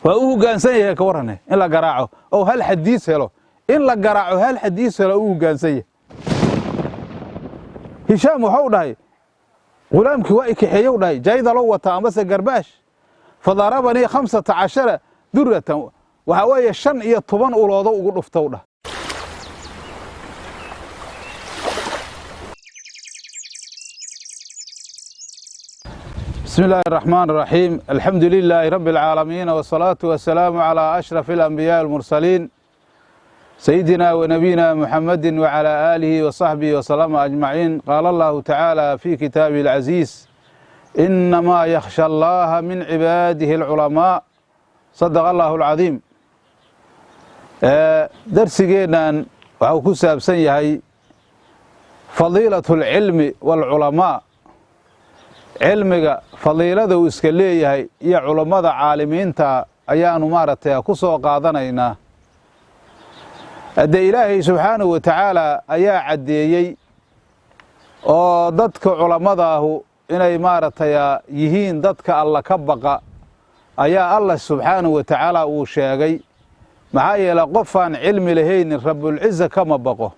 وأوه جانسية كورنه إلا جراعه أو هل حديث هلو إلا جراعه هل حديث هلو أوه جانسية هشام وحوله غلامك وائك حيوله جايد لو تامس قرباش فضربني 15 درة وهواية الشن إيه طبان أولاده وقول افتوله. بسم الله الرحمن الرحيم الحمد لله رب العالمين والصلاة والسلام على أشرف الأنبياء المرسلين سيدنا ونبينا محمد وعلى آله وصحبه وسلم أجمعين. قال الله تعالى في كتابه العزيز إنما يخشى الله من عباده العلماء صدق الله العظيم. درسينا وحكو سابسن يهي فضيلة العلم والعلماء علمك فضيلة وإسكاليه يهي يا علماء عالمين تا أيانو مارتها كسو قادنينا أدى إلهي سبحانه وتعالى أيا عديي oo dadka culimada inay maartay yihiin dadka alla ka baqa ayaa Allah subhanahu wa ta'ala uu sheegay maxaa yeelay qofaan cilmi lahayn rabbul izza kama baqo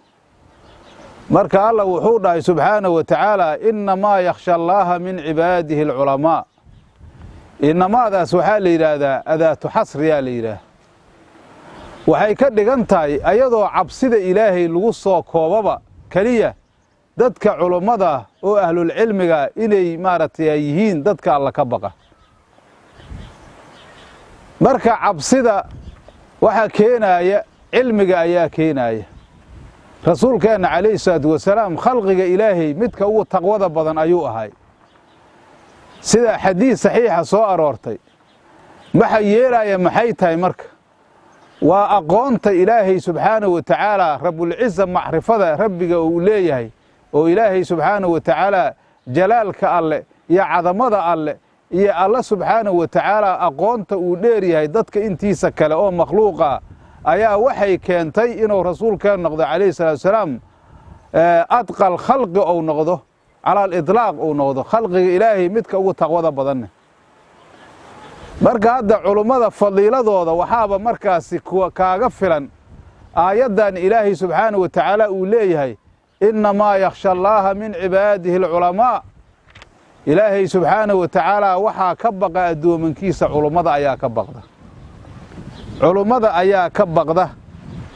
marka Allah wuxuu dhahay subhanahu wa ta'ala inma yakhsha Allah min ibadihi al-ulama inma daas waxa la yiraahdaa adaatu xasriya la yiraahdaa waxay ka dhigan tahay ayadoo cabsida Ilaahay lagu soo koobaba kaliya dadka culimada oo ahlul cilmiga inay maartay yihiin dadka alla ka baqa marka cabsida waxa keenaya cilmiga ayaa keenaya rasuulkeena kaleey salaatu wasalaam khalqiga Ilaahay midka ugu taqwada badan ayuu ahay sida xadiis saxiixa soo aroortay waxa yeelaya maxay tahay marka waa aqoonta Ilaahay subhanahu wa ta'ala rabbul izza macrifada rabbiga uu leeyahay oo Ilaahay subhanahu wa ta'ala jalaalka alle iyo cadamada alle iyo Allah subhanahu wa ta'ala aqoonta uu dheeryahay dadka intiisa kale oo makhluuqa ayaa waxay keentay inuu rasuulka noqdo kaleey salaatu wasalaam adqal khalqi oo noqdo ala al-idlaaq oo noqdo khalqiga Ilaahay midka ugu taqwada badan marka hadda culimada fadiiladooda waxaaba markaasi kaaga filan aayadan Ilaahay subhanahu wa ta'ala uu leeyahay إنما يخشى الله من عباده العلماء إلهي سبحانه وتعالى وحا كبق أدو من كيس علماء أيا كبقده علماء أيا كبقده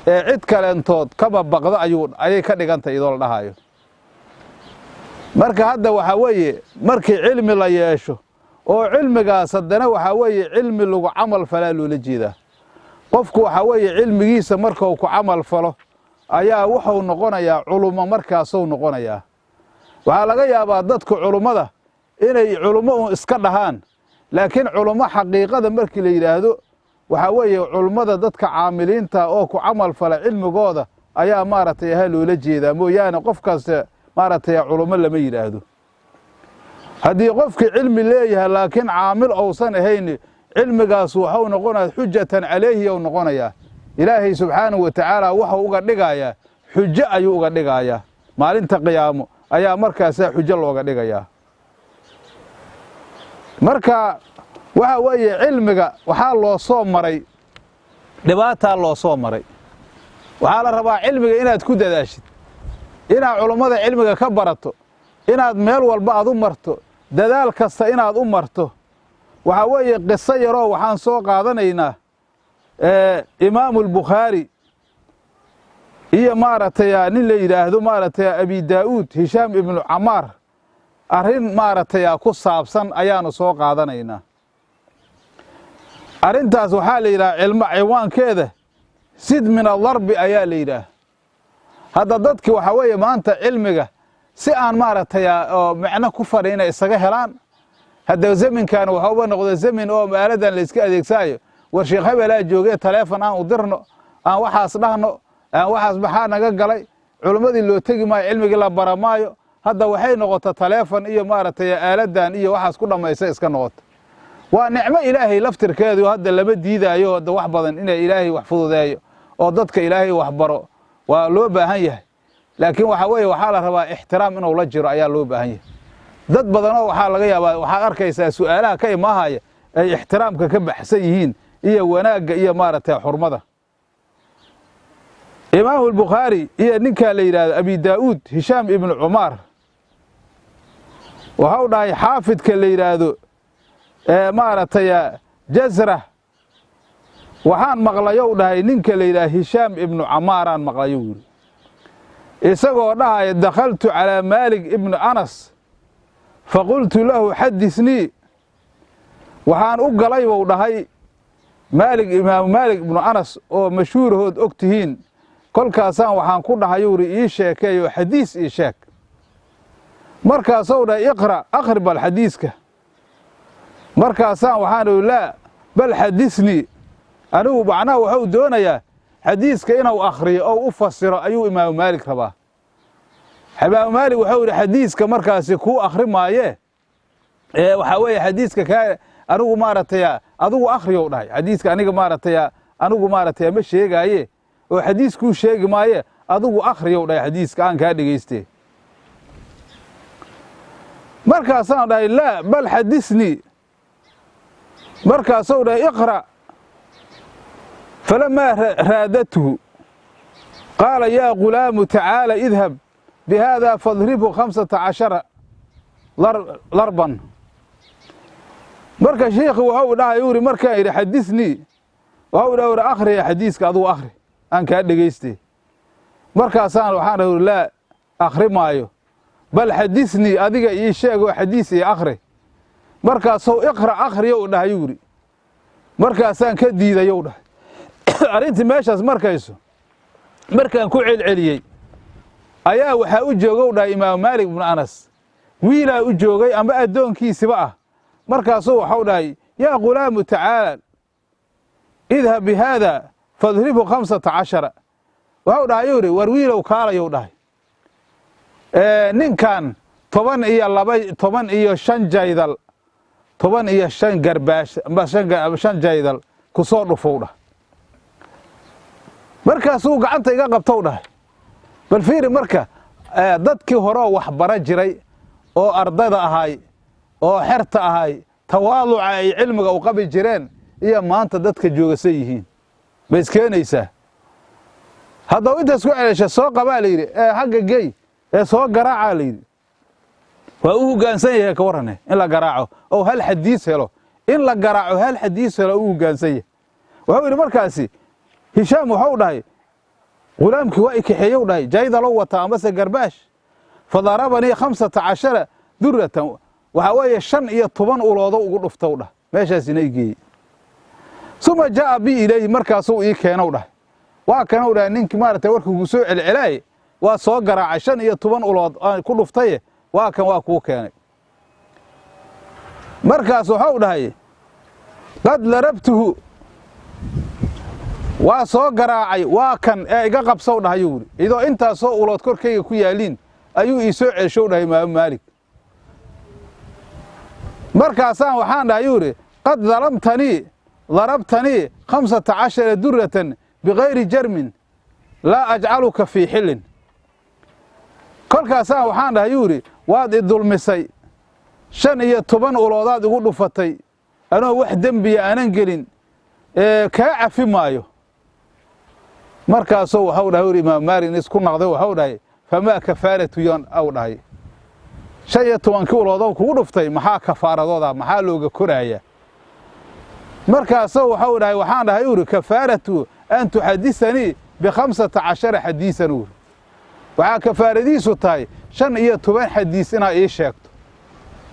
عد كالانتود كبقده أيون أي كدغانت إيدول دهايو marka hadda waxa weeye markii cilmi la yeesho oo cilmiga sadana waxa weeye cilmi lagu amal falaa la jeeda qofku waxa weeye cilmigiisa marka uu ku amal falo ayaa wuxuu noqonayaa culimo markaas uu noqonayaa waxa laga yaabaa dadku culimada inay culimo iska dhahaan laakiin culimo xaqiiqada markii la yiraahdo waxa weeye culimada dadka caamiliinta oo ku amal fala cilmigooda ayaa maartay loola jeedaa mooyaane qofkaas maartay culimo lama yiraahdo hadii qofki cilmi leeyahay laakiin caamil uusan ahayn cilmigaas wuxuu noqonayaa xujjatan alayhi oo noqonayaa إلهي سبحانه وتعالى وحو uga dhigaya xujo ayuu uga dhigaya maalinta qiyaamo ayaa markaas xujo looga dhigaya marka waxa weeye cilmiga waxa loo soo maray dhibaata loo soo maray waxa la rabaa cilmiga inaad ku dadaashid inaad culimada cilmiga ka barato inaad meel walba aad u marto dadaal kasta inaad u marto waxa weeye qiso yaro waxaan soo qaadanaynaa إمام البخاري هي مارتيا نيل يراهدو مارتيا أبي داود هشام ابن عمار أرين مارتيا كصابسن أيانو سو قادنينا أرنتاس waxaa la yiraahdaa cilmo ciwaankeeda sid min al-darb ayaa la yiraahdaa hada dadkii waxa weeye maanta cilmiga si aan maartaya macna ku fariina isaga helaan hada zamankan waxa uu noqday zaman oo maaladan la iska adeegsanayo warsheekh hebel joogay telefoon aan u dirno aan waxaas dhahno aan waxaas baxaa naga galay culimadii loo tagi ma cilmiga la baramaayo hadda waxay noqotay telefoon iyo maartay aaladan iyo waxaas ku dhameysay iska noqotay waa nicmo Ilaahay laftirkeedu hadda lama diidaayo hadda wax badan in Ilaahay wax fududeeyo oo dadka Ilaahay wax baro waa loo baahan yahay laakiin waxa weeye waxa la rabaa ixtiraam inuu la jiro ayaa loo baahan yahay dad badan oo waxa laga yaabaa waxa arkaysaa su'aalaha ka imaahaya ay ixtiraamka ka baxsan yihiin iyo wanaagga iyo maaragtay xurmada imaamu albukhaari iyo ninkaa la yidhaahdo abi daa'uud hishaam ibnu cumaar waxau dhahay xaafidka la yidhaahdo maaragtay jasra waxaan maqlayow dhahay ninka la yidhaha hishaam ibnu camaaraan maqlayow yidhi isagoo dhahaya dakhaltu calaa maalik ibnu anas faqultu lahu xadisnii waxaan u galay buu dhahay imaamu maalik ibnu anas oo mashhuurahood og tihiin kolkaasaan waxaan ku dhahayuu yidhi ii sheekeeyo xadiis ii sheeg markaasou dhahay iqra' akhri bal xadiiska markaasaan waxaan idhi laa bal xadisnii anigu macnaha waxuu doonayaa xadiiska inuu akhriyo oo u fasiro ayuu imaamu maalik rabaa imaamu maalik waxuu yidhi xadiiska markaasi kuu akhri maayee waxaa weeye xadiiska kaa anigu maaragtay adigu akhriyow dhahay xadiiska aniga maaragtay anigu maaragtay ma sheegaaye oo xadiis kuu sheegi maaye adigu akhriyow dhahay xadiiska aan kaa dhegaystee markaasaan dhahay laa bal xadisnii markaasou dhahay iqra' falamaa raadatuhu qaala yaa gulaamu tacaala idhab bihaadaa fadribhu 15 larban marka shiikhi waxuu dhahay uri markaan yidhi xadisnii waxuu dhahay uri akhriya xadiiska adugu akhri aan kaa dhegaystay markaasaan waxaan dhahay uri laa akhri maayo bal xadisnii adiga ii sheeg oo xadiis ii akhri markaasou iqra' akhriyow dhahay yuri markaasaan ka diidayow dhahay arrintii meeshaas markaan ku celceliyey ayaa waxaa u joogow dhahay imaamu maalik ibnu anas wiilaa u joogay ama addoonkiisiba ah markaasuu waxau dhahay yaa gulaamu tacaala idhab bihaada fadribhu 15 waxau dhahay yuri war wiilow kaalayow dhahay ninkan 15 jaydal 15 garbaash amba 5 jaydal ku soo dhufow dhah markaasuu gacanta iga qabtow dhahay bal fiiri marka dadkii horeo wax bara jiray oo ardayda ahay oo xerta ahay tawaaduca ay cilmiga u qabi jireen iyo maanta dadka joogasay yihiin bay iskeenaysaa haddau intaas ku celesha soo qabaa la yidhi xagga gey soo garaacaa la yidhi waa u hoggaansan yahay ka warrane in la garaaco oo hal xadiis helo in la garaaco hal xadiis helo u hoggaansan yahay wuxuu yidhi markaasi hishaam waxau dhahay gulaamkii waa i kaxeeyow dhahay jaydalow wataa amase garbaash fadarabanii 15 duratan waxaa weeye 15 uloodo ugu dhuftow dhah meeshaasina i geeyey suma jaa'a bi ilayhi markaasuu ii keenow dhahay waa kanow dhahay ninkii maaragtay warkii ugu soo celcelaaye waa soo garaacay 15 ulood aan ku dhuftaye waa kan waa kuu keenay markaas waxau dhahay qad larabtuhu waa soo garaacay waa kan ee iga qabsow dhahay yuu yidhi idoo intaasoo ulood korkayga ku yaaliin ayuu ii soo celshow dhahay imaamu maalik markaasaan waxaan dhahay yuu yidhi qad darabtanii 15 duratan bikayri jarmin laa ajcaluka fii xillin kolkaasaan waxaan dhahay yuu yidhi waad i dulmisay 15 uloodaad igu dhufatay anoo wax dembiya aanan gelin kaa cafi maayo markaasuu waxau dhahay imaamu maalik isku naqday waxau dhahay famaa kafaaratu yon aw dhahay 15 uloodow kugu dhuftay maxaa kafaaradooda maxaa looga koraaya markaasuu waxau dhahay waxaan dhahay yuri kafaaratu an tuxadisanii ب15 xadiisan uri waxaa kafaaradiisu tahay 15 xadiis inaa ii sheegto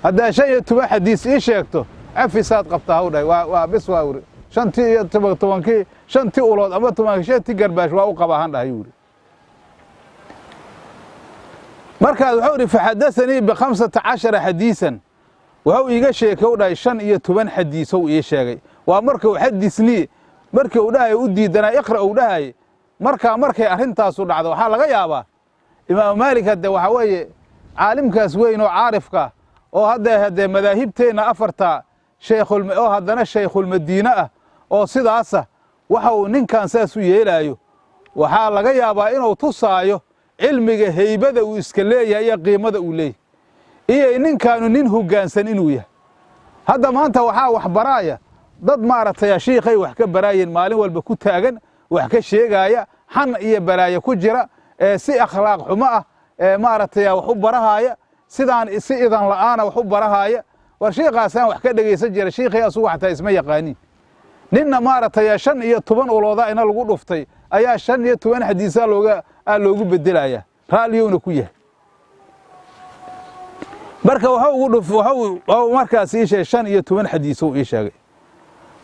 haddaa 15 xadiis ii sheegto cafisaad qabtaa haw dhahay waa bis waa uri 15 ulood ama 15 garbaash waa u qabaahan dhahay uri markaas wuxuu yidhi faxadasanii ب15 xadiisan wuxuu iiga sheekow dhahay 15 xadiisow ii sheegay waa markuu xadisnii markii uu dhahay u diidanaa iqra uu dhahay markay arrintaasu dhacdo waxaa laga yaabaa imaamu maalik hadde waxaa weeye caalimkaas weyn oo caarifka oo haddee madaahibteenna afarta oo haddana shaykhulmadiine ah oo sidaasa waxa uu ninkan saas u yeelaayo waxaa laga yaabaa inuu tusaayo cilmiga haybada uu iska leeyahay iyo qiimada uu leeyahay iyo ninkaanu nin hoggaansan inuu yahay hadda maanta waxaa wax baraaya dad maaragtay shiikhay wax ka baraayeen maalin walba ku taagan wax ka sheegaya xan iyo balaayo ku jira si akhlaaq xumo ah maaragtay wax u barahaya sidaan si idan la'aana wax u barahaya war shiikaasaan wax ka dhageysan jira shiikhay asugu xataa isma yaqaanin ninna maaragtay 5 iyo 10 ulooda ina lagu dhuftay ayaa 5 iyo 10 xadiisa loogu bedelaya raaliyowna ku yahay marka waxa ugu dhuf waxa markaas ii sheegay 5 iyo 10 xadiis uu ii sheegay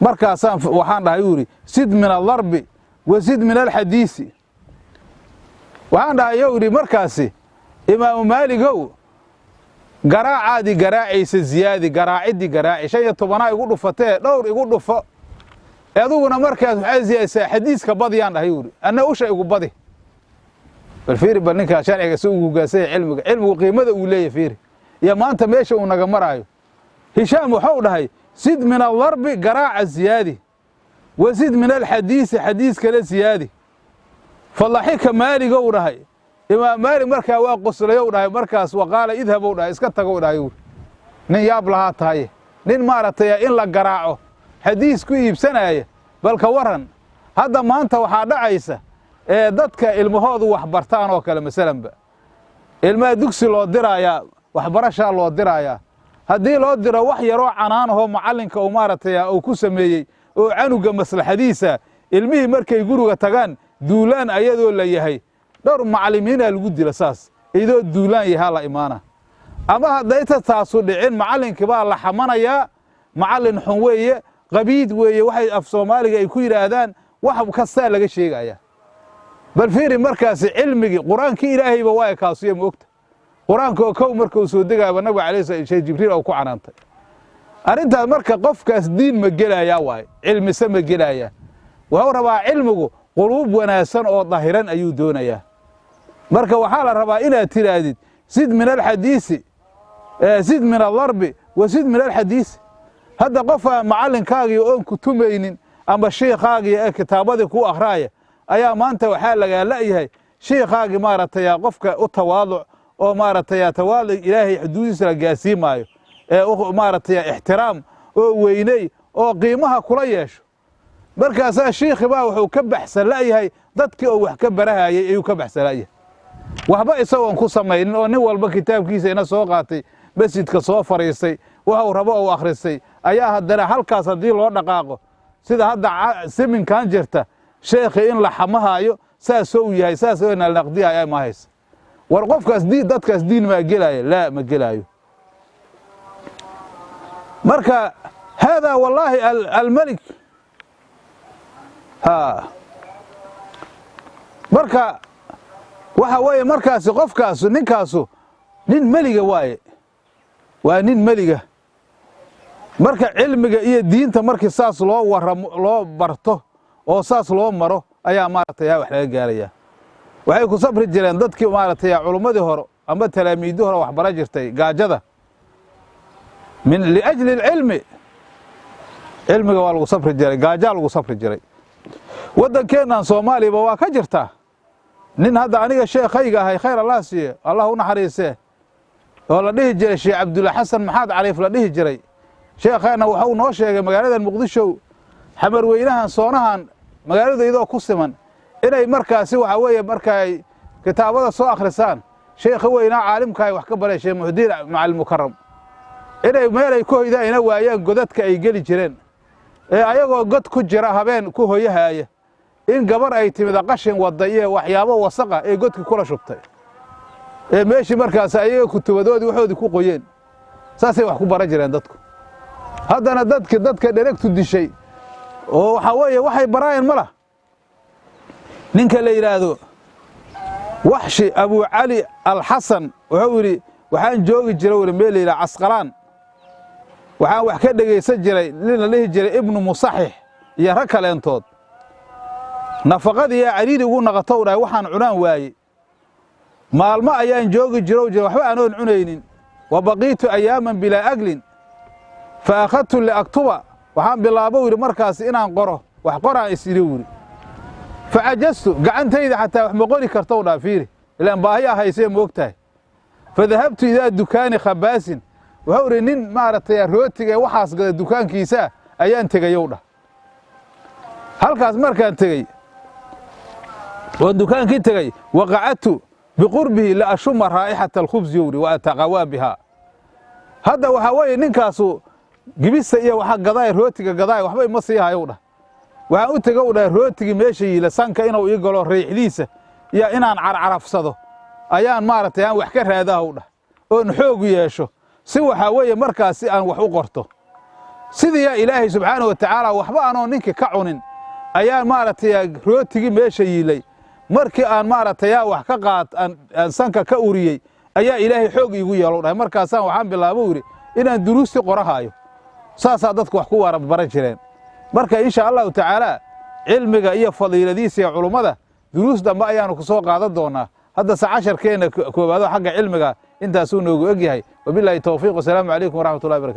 markaasaan waxaan dhahay yuri sid min al-darbi wa sid min al-hadisi waxaan dhahay yuri markaasi imaam maaligow garaacaadi garaacaysa ziyaadi garaacidi garaaci 5 iyo 10 igu dhufatee dhowr igu dhufo aduguna markaas waxay ziyaysaa xadiiska badiyaan dhahay yuri anna u shay ugu badi bal fiiri ninka sharciga soo ugu gaasay cilmigu qiimada uu leeyahay fiiri يا ما أنت ماشي ونجمرايو هشام وحوده هاي زد من الضرب قراع الزيادة وزد من الحديث حديث كلا زيادة فالله حكى مالي جوره هاي إما مالي مركا واقص ليوره مركز وقال اذهبوا له اسكت جوره هاي نياب لها هاي نين مارتيا إلا قراعه حديث كويب سنة هاي بل كورن هذا ما أنت وحدا عيسى ضدك المهاض وحبرتان وكلام سلام بقى الماء دكسي لو درايا waxbarasha loo diraya hadii loo diro wax yaro canaanaho macalinka oo maaratay oo ku sameeyay oo canuga maslaxadiisa ilmihi markay guriga tagaan duulaan ayadoo la yahay dhowr macallimiina lagu dilo saas idoo duulaan yahay la imaana ama haday taasu dhicin macalinka baa la xamanaya macallin xun weeye qabiid weeye waxay af Soomaaliga ay ku yiraahdaan wax kasta laga sheegaya bal fiiri markaas cilmiga quraanka Ilaahay ba way kaasiyo moogta quraanka koow markuu soo degay nabi Caleey shay Jibriil oo ku canaantay arinta marka qofkaas diin ma gelaya waay cilmi sama gelaya waxa rabaa cilmigu quluub wanaagsan oo dahiran ayuu doonaya marka waxa la rabaa inaad tiraadid sid min al-hadisi sid min al-darb wa sid min al-hadis hada qofa macallinkaaga oo ku tumaynin ama sheekhaagi ee kitaabada ku akhraaya ayaa maanta waxa laga leeyahay sheekhaagi maaratay qofka u tawaadu oo maaratay tawaadu Ilaahay xuduudiisa la gaasiimaayo maaratay ixtiraam oo weynay oo qiimaha kula yeesho markaas sheekhi baa wuxuu ka baxsan leeyahay dadkii oo wax ka barahayay ayuu ka baxsan leeyahay waxba isagoon ku sameeynin oo nin walba kitaabkiisa ina soo qaatay masjidka soo fariisay waxa uu rabo oo akhrisay ayaa hadana halkaas hadii loo dhaqaaqo sida hadda siminkan jirta sheekhi in la xamahayo saas oo yahay saas oo la naqdiyaay ma hayso war qofkaas dadkaas diin ma gelaayo la ma gelaayo marka hada wallahi al-malik ha marka waxa way markaas qofkaas ninkaasu nin maliga waaye waa nin maliga marka cilmiga iyo diinta markii saas loo waramo loo barto oo saas loo maro ayaa maartay wax laga gaaraya waxay ku sabri jireen dadkii maartay culimadii hore ama talaamiidii hore wax bara jirtay gaajada min liajli al-ilm cilmiga waa lagu sabri jiray gaaja lagu sabri jiray wadankeena Soomaaliya waa ka jirta nin hadda aniga sheekhayga ahay khayr Allah siiyo Allah u naxariisee oo la dhihi jiray Sheekh Abdullah Xasan Maxaad Cariif la dhihi jiray sheekhana waxa uu noo sheegay magaalada Muqdisho xamar weynahan soonahan magaaladayda ku siman inay markaasi waxa weeye markay kitaabada soo akhrisaan sheekh weyna caalimka ay wax ka baray Sheekh Muxdiin Macal Mukarram inay meelay ku hoydayna waayaan godadka ay gali jireen ayagoo god ku jira habeen ku hoyahaaya in gabar ay timid qashin wada iyo waxyaabo wasaqa ee godka kula shubtay meeshii markaas ayaga kutubadoodii waxoodii ku qoyeen saasay wax ku baran jireen dadku haddana dadka dheregtu dishay oo waxa weeye waxay baraayeen mala ninka la yiraahdo Wahshi Abu Ali Al-Hasan wuxuu yiri waxaan joogi jiray meel ila Asqalaan waxaan wax ka dhageysan jiray lina lihi jiray ibn Musahih iyo rakaleentood nafaqadii cariiri ugu naqato waxaan cunaan waayay maalmo ayaan joogi jiray waxba aan cunaynin wa baqiitu ayaaman bila aglin fa akhadtu li aktuba waxaan bilaabo yiri markaas inaan qoro wax qoraan isiri wuri fa ajastu gacantayda hatta wax ma qori karto dhaafiiri ilaan baahiya haysay moogtahay fa dhahabtu ila dukaani khabaasin wuxuu nin maaratay rootiga waxaas gada dukaankiisa ayaan tegayow dhah halkaas markaan tegey oo dukaankii tegey waqacadtu biqurbihi la ashuma raa'ixata alkhubs yowri wa ataqawaa bihaa hadda waxaa weeye ninkaasu gibista iyo waxa gadaay rootiga gadaay waxba ima sii hayow dhah waxaan u tegow dhah rootigii meesha yiila sanka inuu ii galo riixdiisa iyo inaan carcarafsado ayaan maaragtay aan wax ka raadahow dhah oon xoogu yeesho si waxaa weeye markaas si aan wax u qorto sidiiyaa ilaahay subxaanahu wa tacaala waxba aanoo ninkii ka cunin ayaan maaragtay rootigii meesha yiilay markii aan maaragtay wax ka qaad aan sanka ka uriyey ayaa ilaahay xoog iigu yeelow dhahay markaasaan waxaan bilaabo yidhi inaan duruusti qorahaayo saasaa dadku wax ku baran jireen marka insha allahu tacaala cilmiga iyo fadiiladiisa iyo culummada duruus dambe ayaanu ku soo qaadan doonaa hadda casharkeenna koowaado xagga cilmiga intaasuu noogu egyahay wabilaahi towfiiq wasalaamu calaykum waraxmatullahi barakatu